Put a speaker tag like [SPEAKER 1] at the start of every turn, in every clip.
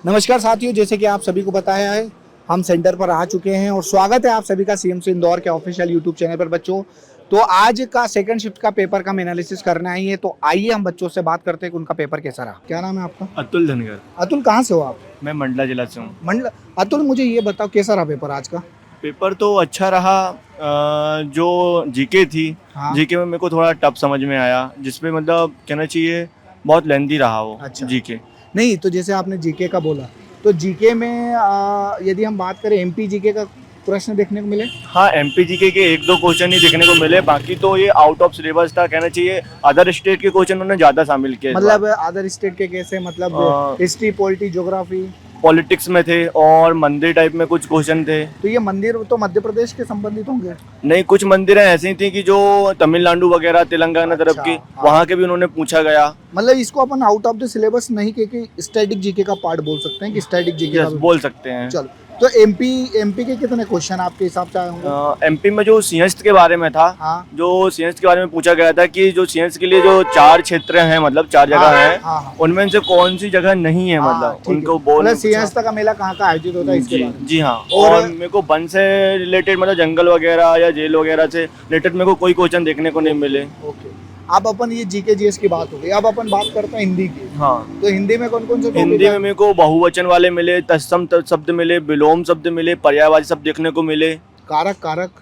[SPEAKER 1] नमस्कार साथियों, जैसे कि आप सभी को पता है हम सेंटर पर आ चुके हैं और स्वागत है आप सभी का सीएमसी इंदौर के ऑफिशियल यूट्यूब चैनल पर। बच्चों, तो आज का सेकंड शिफ्ट का पेपर का हम एनालिसिस करने आई है, तो आइए हम बच्चों से बात करते हैं कि उनका पेपर कैसा रहा। क्या नाम है आपका?
[SPEAKER 2] अतुल धनगर।
[SPEAKER 1] अतुल, कहाँ से हो आप?
[SPEAKER 2] मैं मंडला जिला से हूँ।
[SPEAKER 1] मंडल। अतुल, मुझे ये बताओ कैसा रहा पेपर आज का?
[SPEAKER 2] पेपर तो अच्छा रहा। जो जीके थी,
[SPEAKER 1] हाँ।
[SPEAKER 2] जीके में मेरे को थोड़ा टफ समझ में आया, जिसमें मतलब कहना चाहिए बहुत लेंथी रहा वो।
[SPEAKER 1] अच्छा।
[SPEAKER 2] जीके
[SPEAKER 1] नहीं, तो जैसे आपने जीके का बोला, तो जीके में यदि हम बात करें एमपी जीके का प्रश्न देखने को मिले?
[SPEAKER 2] हाँ, एमपी जीके के एक दो क्वेश्चन ही देखने को मिले, बाकी तो ये आउट ऑफ सिलेबस था। कहना चाहिए अदर स्टेट के क्वेश्चन उन्होंने ज़्यादा शामिल किए।
[SPEAKER 1] मतलब अदर स्टेट के कैसे? मतलब हिस्ट्री, पॉलिटी, ज्योग्राफी,
[SPEAKER 2] पॉलिटिक्स में थे और मंदिर टाइप में कुछ क्वेश्चन थे।
[SPEAKER 1] तो ये मंदिर तो मध्य प्रदेश के संबंधित होंगे?
[SPEAKER 2] नहीं, कुछ मंदिरें ऐसी थी कि जो तमिलनाडु वगैरह तेलंगाना तरफ
[SPEAKER 1] अच्छा,
[SPEAKER 2] की,
[SPEAKER 1] हाँ।
[SPEAKER 2] वहाँ के भी उन्होंने पूछा गया।
[SPEAKER 1] मतलब इसको अपन आउट ऑफ द सिलेबस नहीं कह के स्टैटिक जीके का पार्ट बोल सकते हैं कि स्टैटिक जीके का
[SPEAKER 2] यस, बोल सकते हैं।
[SPEAKER 1] चलो, तो एमपी के कितने क्वेश्चन आपके हिसाब से आए होंगे?
[SPEAKER 2] एमपी में जो सिंहस्थ के बारे में था,
[SPEAKER 1] हाँ।
[SPEAKER 2] जो सिंहस्थ के बारे में पूछा गया था कि जो सिंहस्थ के लिए जो 4 क्षेत्र हैं, मतलब 4 जगह
[SPEAKER 1] हाँ,
[SPEAKER 2] हैं,
[SPEAKER 1] हाँ।
[SPEAKER 2] उनमें से कौन सी जगह नहीं है,
[SPEAKER 1] हाँ,
[SPEAKER 2] मतलब
[SPEAKER 1] ठीक है।
[SPEAKER 2] उनको बोल
[SPEAKER 1] मतलब सिंहस्थ का मेला कहाँ का आयोजित होता है इसके
[SPEAKER 2] जी
[SPEAKER 1] बारे में?
[SPEAKER 2] जी हाँ।
[SPEAKER 1] और
[SPEAKER 2] और मेरे को वन से रिलेटेड, मतलब जंगल वगैरह या जेल वगैरह से रिलेटेड मेरे को कोई क्वेश्चन देखने को नहीं मिले।
[SPEAKER 1] ओके, अब अपन ये जीके जीएस की बात हो गई, अब अपन बात करते हैं हिंदी की।
[SPEAKER 2] हाँ,
[SPEAKER 1] तो हिंदी में कौन कौन से टॉपिक
[SPEAKER 2] हिंदी में मेरे को बहुवचन वाले मिले, तत्सम शब्द मिले, विलोम शब्द मिले, पर्यायवाची शब्द देखने को मिले।
[SPEAKER 1] कारक कारक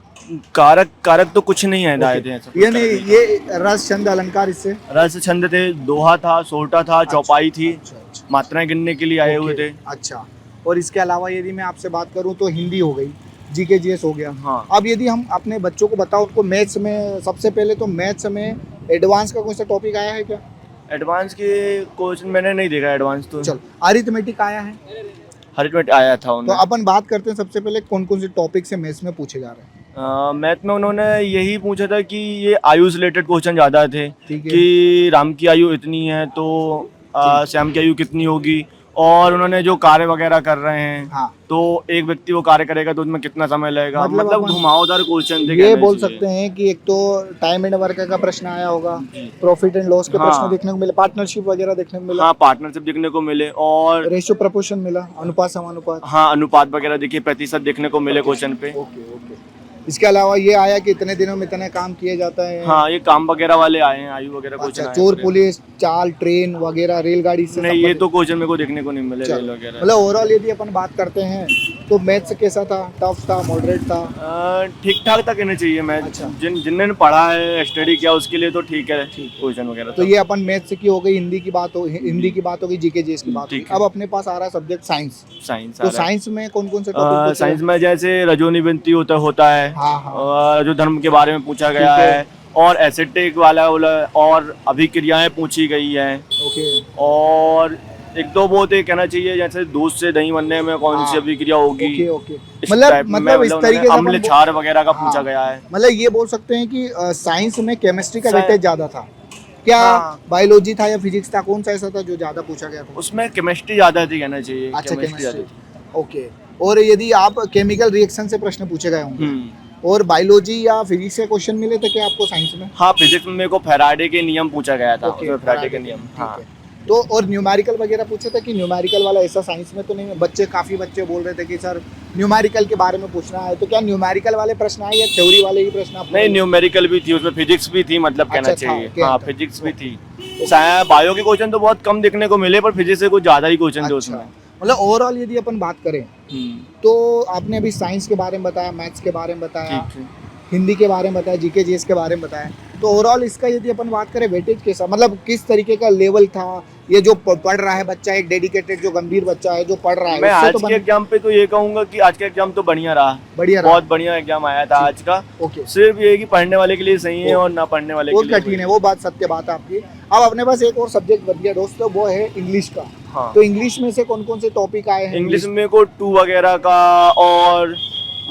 [SPEAKER 2] कारक कारक तो कुछ नहीं है आए थे ऐसा।
[SPEAKER 1] ये नहीं, ये रस, छंद, अलंकार, इससे
[SPEAKER 2] रस छंद थे, दोहा था, सोटा था, चौपाई थी,
[SPEAKER 1] अच्छा, अच्छा।
[SPEAKER 2] मात्राएं गिनने के लिए आए हुए थे।
[SPEAKER 1] अच्छा, और इसके अलावा यदि मैं आपसे बात करूं तो हिंदी हो गई, जीके जीएस हो गया।
[SPEAKER 2] हाँ।
[SPEAKER 1] अब यदि हम अपने बच्चों को बताओ, उनको मैथ्स में सबसे पहले तो मैथ्स में एडवांस का कोई सा टॉपिक आया है क्या?
[SPEAKER 2] एडवांस के क्वेश्चन मैंने नहीं देखा, एडवांस तो
[SPEAKER 1] चलो, अरिथमेटिक आया है।
[SPEAKER 2] हरिट आया था
[SPEAKER 1] तो
[SPEAKER 2] उन्हें।
[SPEAKER 1] अपन बात करते हैं सबसे पहले कौन कौन से टॉपिक से मैथ्स में पूछे जा रहे हैं।
[SPEAKER 2] मैथ में उन्होंने यही पूछा था कि ये आयु से रिलेटेड क्वेश्चन ज़्यादा थे,
[SPEAKER 1] ठीक है।
[SPEAKER 2] कि राम की आयु इतनी है तो श्याम की आयु कितनी होगी, और उन्होंने जो कार्य वगैरह कर रहे हैं,
[SPEAKER 1] हाँ।
[SPEAKER 2] तो एक व्यक्ति वो कार्य करेगा तो उसमें कितना समय लगेगा।
[SPEAKER 1] मतलब
[SPEAKER 2] मतलब
[SPEAKER 1] अपन
[SPEAKER 2] घुमावदार क्वेश्चन थे
[SPEAKER 1] ये
[SPEAKER 2] कहने
[SPEAKER 1] बोल
[SPEAKER 2] चाहिए।
[SPEAKER 1] सकते हैं कि एक तो टाइम एंड वर्क का प्रश्न आया होगा,
[SPEAKER 2] जी।
[SPEAKER 1] प्रॉफिट एंड लॉस के
[SPEAKER 2] हाँ।
[SPEAKER 1] प्रश्न देखने को मिले, पार्टनरशिप वगैरह देखने को मिला,
[SPEAKER 2] हाँ, पार्टनरशिप देखने को मिले, और
[SPEAKER 1] रेशियो प्रपोर्शन मिला, अनुपात समानुपात।
[SPEAKER 2] हाँ, अनुपात वगैरह देखिए, प्रतिशत देखने को मिले क्वेश्चन पे।
[SPEAKER 1] Okay okay. इसके अलावा ये आया कि इतने दिनों में इतने काम किए जाता है।
[SPEAKER 2] हाँ, ये काम वगैरह वाले आए हैं, आयु वगैरह
[SPEAKER 1] अच्छा,
[SPEAKER 2] क्वेश्चन आए
[SPEAKER 1] चोर
[SPEAKER 2] हैं।
[SPEAKER 1] पुलिस, चाल, ट्रेन वगैरह, रेलगाड़ी से
[SPEAKER 2] नहीं, ये
[SPEAKER 1] संबंधित।
[SPEAKER 2] तो क्वेश्चन मेरे को देखने को नहीं मिले,
[SPEAKER 1] चलो,
[SPEAKER 2] रेल वगैरह।
[SPEAKER 1] मतलब ओवरऑल यदि अपन बात करते हैं तो मैथ्स कैसा था? टफ था, मॉडरेट था?
[SPEAKER 2] ठीक ठाक तक कहना चाहिए। मैं
[SPEAKER 1] अच्छा।
[SPEAKER 2] जिनने पढ़ा है, स्टडी किया, उसके लिए तो ठीक है क्वेश्चन वगैरह।
[SPEAKER 1] तो ये अपन मैथ्स की हो गई, हिंदी की बात हो, हिंदी की बात होगी, जीके जीएस की बात होगी।
[SPEAKER 2] ठीक है।
[SPEAKER 1] अब अपने पास आ रहा है सब्जेक्ट साइंस।
[SPEAKER 2] साइंस
[SPEAKER 1] तो साइंस में कौन कौन से टॉपिक?
[SPEAKER 2] साइंस में जैसे रजोनिबंती होता है,
[SPEAKER 1] हाँ, हाँ।
[SPEAKER 2] जो धर्म के बारे में पूछा गया
[SPEAKER 1] ठीक है।
[SPEAKER 2] है, और एसेटिक वाला और अभिक्रियाएं पूछी गई हैं,
[SPEAKER 1] ओके।
[SPEAKER 2] और एक दो वो थे कहना चाहिए, जैसे दूध से दही बनने में कौन सी
[SPEAKER 1] हाँ।
[SPEAKER 2] अभिक्रिया होगी।
[SPEAKER 1] Okay okay.
[SPEAKER 2] इस
[SPEAKER 1] मतलब
[SPEAKER 2] टाइप में,
[SPEAKER 1] मतलब इस तरीके से
[SPEAKER 2] अम्ल
[SPEAKER 1] अपन
[SPEAKER 2] क्षार वगैरह का
[SPEAKER 1] हाँ।
[SPEAKER 2] पूछा गया है।
[SPEAKER 1] मतलब ये बोल सकते हैं कि साइंस में केमिस्ट्री का
[SPEAKER 2] साइ-
[SPEAKER 1] वेटेज ज्यादा था क्या?
[SPEAKER 2] हाँ।
[SPEAKER 1] बायोलॉजी था या फिजिक्स था? कौन सा ऐसा था जो ज्यादा पूछा गया था?
[SPEAKER 2] उसमें केमिस्ट्री ज्यादा थी कहना चाहिए।
[SPEAKER 1] अच्छा,
[SPEAKER 2] chemistry ज्यादा
[SPEAKER 1] केमिस्ट्री। ओके। और यदि आप केमिकल रिएक्शन से प्रश्न पूछे गए
[SPEAKER 2] थी।
[SPEAKER 1] होंगे और बायोलॉजी या फिजिक्स से क्वेश्चन मिले थे क्या आपको साइंस में?
[SPEAKER 2] हाँ, फिजिक्स में मेरे को फैराडे के नियम पूछा गया था।
[SPEAKER 1] ओके,
[SPEAKER 2] उसमें फैराडे के नियम।
[SPEAKER 1] ठीक
[SPEAKER 2] हाँ।
[SPEAKER 1] है। तो और न्यूमेरिकल वगैरह पूछे थे कि न्यूमेरिकल वाला ऐसा साइंस में तो नहीं है? काफी बच्चे बोल रहे थे कि सर न्यूमेरिकल के बारे में पूछना है, तो क्या न्यूमेरिकल वाले प्रश्न आए या थ्योरी वाले ही प्रश्न आपको?
[SPEAKER 2] नहीं, न्यूमेरिकल भी थी, उसमें फिजिक्स भी थी, मतलब कहना
[SPEAKER 1] अच्छा, था,
[SPEAKER 2] चाहिए।
[SPEAKER 1] क्या
[SPEAKER 2] हाँ,
[SPEAKER 1] था?
[SPEAKER 2] फिजिक्स भी थी। बायो के क्वेश्चन तो बहुत कम देखने को मिले, पर फिजिक्स से कुछ ज्यादा ही क्वेश्चन थे उसमें।
[SPEAKER 1] मतलब ओवरऑल यदि अपन बात करें
[SPEAKER 2] हम्म,
[SPEAKER 1] तो आपने अभी साइंस के बारे में बताया, मैथ्स के बारे में बताया,
[SPEAKER 2] ठीक है।
[SPEAKER 1] हिंदी के बारे में बताया, जीके जीएस के बारे में बताया, तो ओवरऑल इसका यदि अपन बात करें वेटेज कैसा, मतलब किस तरीके का लेवल था? ये जो पढ़ रहा है बच्चा, एक डेडिकेटेड जो गंभीर बच्चा है जो पढ़ रहा है,
[SPEAKER 2] मैं
[SPEAKER 1] उससे
[SPEAKER 2] आज
[SPEAKER 1] तो
[SPEAKER 2] के एग्जाम पे तो ये कहूंगा कि आज का एग्जाम तो बढ़िया रहा।
[SPEAKER 1] बढ़िया रहा।
[SPEAKER 2] बहुत बढ़िया एग्जाम आया था आज का।
[SPEAKER 1] ओके।
[SPEAKER 2] सिर्फ ये कि पढ़ने वाले के लिए सही है और ना पढ़ने वाले
[SPEAKER 1] वो
[SPEAKER 2] के लिए
[SPEAKER 1] कठिन है, वो बात सत्य बात है आपकी। अब अपने पास एक और सब्जेक्ट बच गया दोस्तों, वो है इंग्लिश का।
[SPEAKER 2] हाँ।
[SPEAKER 1] तो इंग्लिश में से कौन कौन से टॉपिक आए हैं?
[SPEAKER 2] इंग्लिश में को टू वगैरह का, और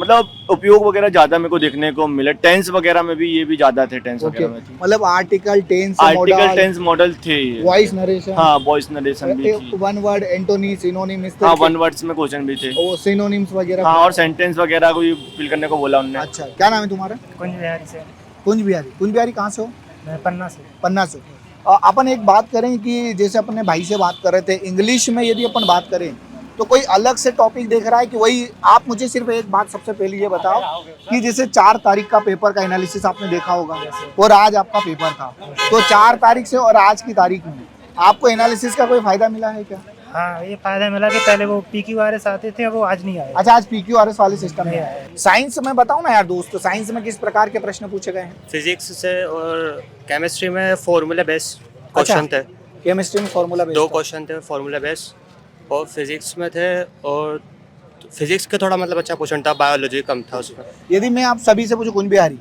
[SPEAKER 2] मतलब उपयोग वगैरह ज्यादा मेरे को देखने को मिले। टेंस वगैरह में भी ये भी ज्यादा थे, टेंस
[SPEAKER 1] ओके,
[SPEAKER 2] वगैरह में थी।
[SPEAKER 1] मतलब article, tense,
[SPEAKER 2] article, tense, modal थे ये।
[SPEAKER 1] वॉइस नरेशन,
[SPEAKER 2] हाँ, वॉइस नरेशन भी थी।
[SPEAKER 1] वन वर्ड, एंटोनी, सिनोनिम, इस
[SPEAKER 2] हाँ,
[SPEAKER 1] तरह
[SPEAKER 2] वन वर्ड्स में क्वेश्चन भी थे।
[SPEAKER 1] वो सिनोनिम्स वगैरह।
[SPEAKER 2] हाँ, और सेंटेंस वगैरह को फिल करने को बोला उन्होंने।
[SPEAKER 1] अच्छा, क्या नाम है तुम्हारा?
[SPEAKER 3] कुंज बिहारी से।
[SPEAKER 1] कुंज बिहारी। कुंज बिहारी कहाँ से हो?
[SPEAKER 3] मैं पन्ना से।
[SPEAKER 1] पन्ना से। अपन एक बात करें कि जैसे अपने भाई से बात कर रहे थे, इंग्लिश में यदि अपन बात करें तो कोई अलग से टॉपिक देख रहा है कि वही? आप मुझे सिर्फ एक बात सबसे पहले ये बताओ कि जैसे 4 तारीख का पेपर का एनालिसिस आपने देखा होगा और आज आपका पेपर था, तो 4 तारीख से और आज की तारीख में आपको एनालिसिस का कोई फायदा मिला है क्या?
[SPEAKER 3] हाँ, ये फायदा मिला कि पहले वो PQRS आते थे, वो आज नहीं आए।
[SPEAKER 1] अच्छा, आज PQRS वाले सिस्टम में है। साइंस में बताओ ना यार दोस्तों, साइंस में किस प्रकार के प्रश्न पूछे गए हैं?
[SPEAKER 4] फिजिक्स से और केमिस्ट्री में फॉर्मूला बेस्ड क्वेश्चन थे।
[SPEAKER 1] केमिस्ट्री में फॉर्मूला बेस्ड
[SPEAKER 4] 2 क्वेश्चन थे फॉर्मूला बेस्ड, और फिजिक्स में थे, और फिजिक्स के थोड़ा मतलब अच्छा क्वेश्चन था, बायोलॉजी कम था उसमें।
[SPEAKER 1] यदि मैं आप सभी से पूछूं, कुंज बिहारी,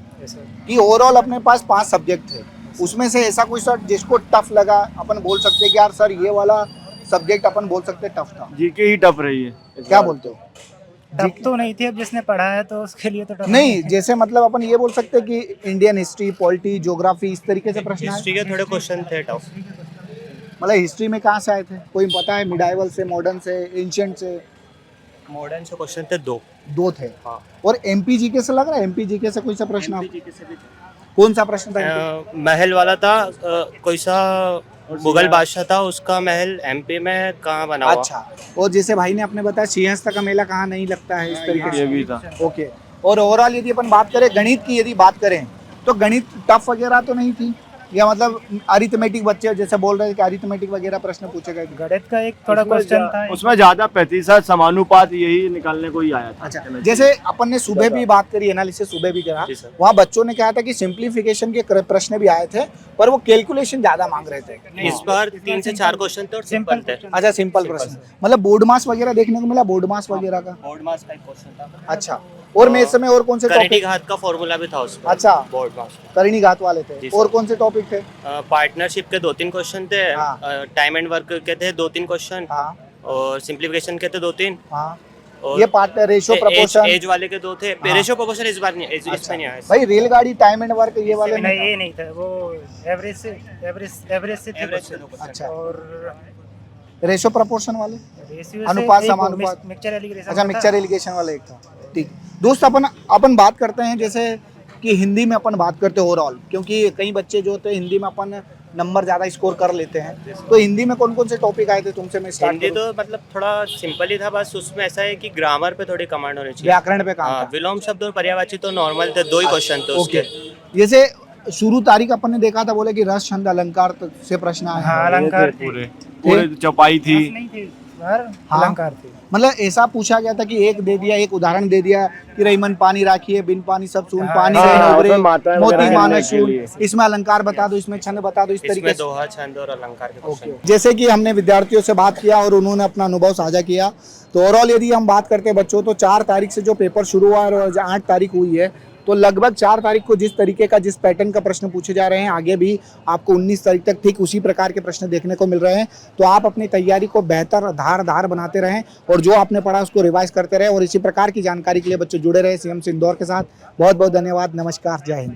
[SPEAKER 1] कि ओवरऑल अपने पास 5 सब्जेक्ट थे, उसमें से ऐसा कोई सर जिसको टफ लगा, अपन बोल सकते हैं कि यार सर ये वाला सब्जेक्ट अपन बोल सकते हैं टफ था?
[SPEAKER 2] जीके ही टफ रही है।
[SPEAKER 1] क्या बोलते हो?
[SPEAKER 3] टफ तो नहीं थी, अब जिसने पढ़ा है तो उसके लिए तो टफ
[SPEAKER 1] नहीं, जैसे मतलब अपन ये बोल सकते हैं कि इंडियन हिस्ट्री, पॉलिटी, ज्योग्राफी, इस तरीके से प्रश्न आए।
[SPEAKER 4] हिस्ट्री के थोड़े क्वेश्चन थे टफ।
[SPEAKER 1] मतलब हिस्ट्री में कहाँ से आए थे, कोई पता है? मिडाइवल से, मॉडर्न से, एंशिएंट से?
[SPEAKER 4] मॉडर्न से क्वेश्चन थे 2
[SPEAKER 1] थे।
[SPEAKER 4] हाँ।
[SPEAKER 1] और MPGK से लग रहा है, MPGK से कोई सा प्रश्न? कौन सा प्रश्न था?
[SPEAKER 4] महल वाला था, कोई सा मुगल बादशाह था, उसका महल MP में कहाँ बना हुआ।
[SPEAKER 1] अच्छा, और जैसे भाई ने आपने बताया सिंहस्थ का मेला कहाँ नहीं लगता है, इस तरीके
[SPEAKER 2] ये
[SPEAKER 1] से।
[SPEAKER 2] भी था।
[SPEAKER 1] ओके, और ओवरऑल यदि अपन बात करें गणित की, यदि बात करें तो गणित टफ वगैरह तो नहीं थी, या मतलब अरिथमेटिक बच्चे जैसे बोल रहे थे कि अरिथमेटिक वगैरह प्रश्न पूछे गए थे?
[SPEAKER 3] गणित का एक थोड़ा क्वेश्चन था।
[SPEAKER 2] उसमें ज्यादा प्रतिशत समानुपात यही निकालने को ही आया था।
[SPEAKER 1] अच्छा, जैसे अपन ने सुबह भी बात करी, एनालिसिस सुबह भी करा,
[SPEAKER 4] जी सर।
[SPEAKER 1] वहाँ बच्चों ने कहा था कि सिंप्लीफिकेशन के प्रश्न भी आए थे, पर वो कैलकुलेशन ज्यादा मांग रहे थे।
[SPEAKER 4] इस बार 3 से 4 क्वेश्चन थे और सिंपल थे।
[SPEAKER 1] अच्छा, सिंपल प्रश्न, मतलब बोर्ड मास वगैरह देखने को मिला, बोर्ड मास वगैरह का?
[SPEAKER 4] बोर्ड मास का क्वेश्चन था।
[SPEAKER 1] अच्छा, और मैं इस समय और कौन से
[SPEAKER 4] करणी
[SPEAKER 1] टॉपिक?
[SPEAKER 4] घात का फॉर्मूला भी था उसमें।
[SPEAKER 1] अच्छा,
[SPEAKER 4] बोर्ड मास
[SPEAKER 1] करणी घात वाले थे,
[SPEAKER 4] जी
[SPEAKER 1] और
[SPEAKER 4] सर।
[SPEAKER 1] कौन से टॉपिक थे?
[SPEAKER 4] पार्टनरशिप के 2-3 क्वेश्चन थे,
[SPEAKER 1] हाँ।
[SPEAKER 4] टाइम एंड वर्क के थे 2-3 क्वेश्चन,
[SPEAKER 1] हाँ
[SPEAKER 4] और सिंप्लीफिकेशन के थे 2-3,
[SPEAKER 1] हाँ,
[SPEAKER 4] और
[SPEAKER 1] ये पार्ट रेशो प्रपोर्शन।
[SPEAKER 4] एज वाले के 2 थे।
[SPEAKER 1] हाँ।
[SPEAKER 4] रेशियो प्रपोर्शन इस बार नहीं,
[SPEAKER 1] अच्छा,
[SPEAKER 4] इसमें नहीं आया।
[SPEAKER 1] भाई रेलगाड़ी, टाइम एंड वर्क, ये वाले
[SPEAKER 3] नहीं,
[SPEAKER 1] नहीं
[SPEAKER 3] ये नहीं था, वो एवरेज से थे
[SPEAKER 4] एवरेज से
[SPEAKER 3] question।
[SPEAKER 4] 2%।
[SPEAKER 1] अच्छा,
[SPEAKER 3] और
[SPEAKER 1] रेशो प्रपोर्शन वाले,
[SPEAKER 3] रेशियो
[SPEAKER 1] अनुपात समानुपात।
[SPEAKER 3] Mixture alligation.
[SPEAKER 1] अच्छा, मिक्सचर एलिगेशन वाला एक था। ठीक दोस्त, अपन बात करते हैं जैसे कि हिंदी में अपन बात करते हैं ओवरऑल, क्योंकि कई बच्चे जो होते हैं हिंदी में अपन नंबर ज्यादा स्कोर कर लेते हैं, तो हिंदी में कौन कौन से टॉपिक आए थे तुमसे? मैं स्टार्ट
[SPEAKER 4] हिंदी तो मतलब थोड़ा सिंपल ही था, बस उसमें ऐसा है कि ग्रामर पे थोड़ी कमांड होनी चाहिए।
[SPEAKER 1] व्याकरण पे काम
[SPEAKER 4] हाँ,
[SPEAKER 1] था।
[SPEAKER 4] विलोम शब्द और पर्यायवाची तो नॉर्मल थे, 2 ही क्वेश्चन थे
[SPEAKER 1] ओके,
[SPEAKER 4] उसके।
[SPEAKER 1] जैसे शुरू तारीख अपन ने देखा था, बोले कि रस, छंद, अलंकार से प्रश्न आए हैं।
[SPEAKER 3] हाँ, अलंकार थे।
[SPEAKER 2] पूरे चौपाई थी।
[SPEAKER 3] नहीं थे इस बार,
[SPEAKER 1] हाँ।
[SPEAKER 3] अलंकार थे।
[SPEAKER 1] मतलब ऐसा पूछा गया था कि एक दे दिया, एक उदाहरण दे दिया कि रईमन पानी राखिए, बिन पानी सब सून,
[SPEAKER 3] हाँ,
[SPEAKER 1] पानी
[SPEAKER 3] हाँ,
[SPEAKER 1] गए
[SPEAKER 3] हाँ,
[SPEAKER 1] उबरे,
[SPEAKER 2] उसमें मात्राएं
[SPEAKER 1] मोती
[SPEAKER 2] वगैरह
[SPEAKER 1] मानस
[SPEAKER 2] करने के
[SPEAKER 1] शून, इसमें अलंकार बता दो, इसमें छंद बता दो, इस तरीके
[SPEAKER 4] इसमें
[SPEAKER 1] से।
[SPEAKER 4] दोहा, छंद और अलंकार के क्वेश्चन।
[SPEAKER 1] जैसे कि हमने विद्यार्थियों से बात किया और उन्होंने अपना अनुभव साझा किया, तो ओवरऑल यदि हम बात करते हैं बच्चों, तो 4 तारीख से जो पेपर शुरू हुआ और 8 तारीख हुई है, तो लगभग 4 तारीख को जिस तरीके का, जिस पैटर्न का प्रश्न पूछे जा रहे हैं, आगे भी आपको 19 तारीख तक ठीक उसी प्रकार के प्रश्न देखने को मिल रहे हैं। तो आप अपनी तैयारी को बेहतर धार बनाते रहें और जो आपने पढ़ा उसको रिवाइज करते रहें, और इसी प्रकार की जानकारी के लिए बच्चे जुड़े रहे CMC इंदौर के साथ। बहुत बहुत धन्यवाद, नमस्कार, जय हिंद।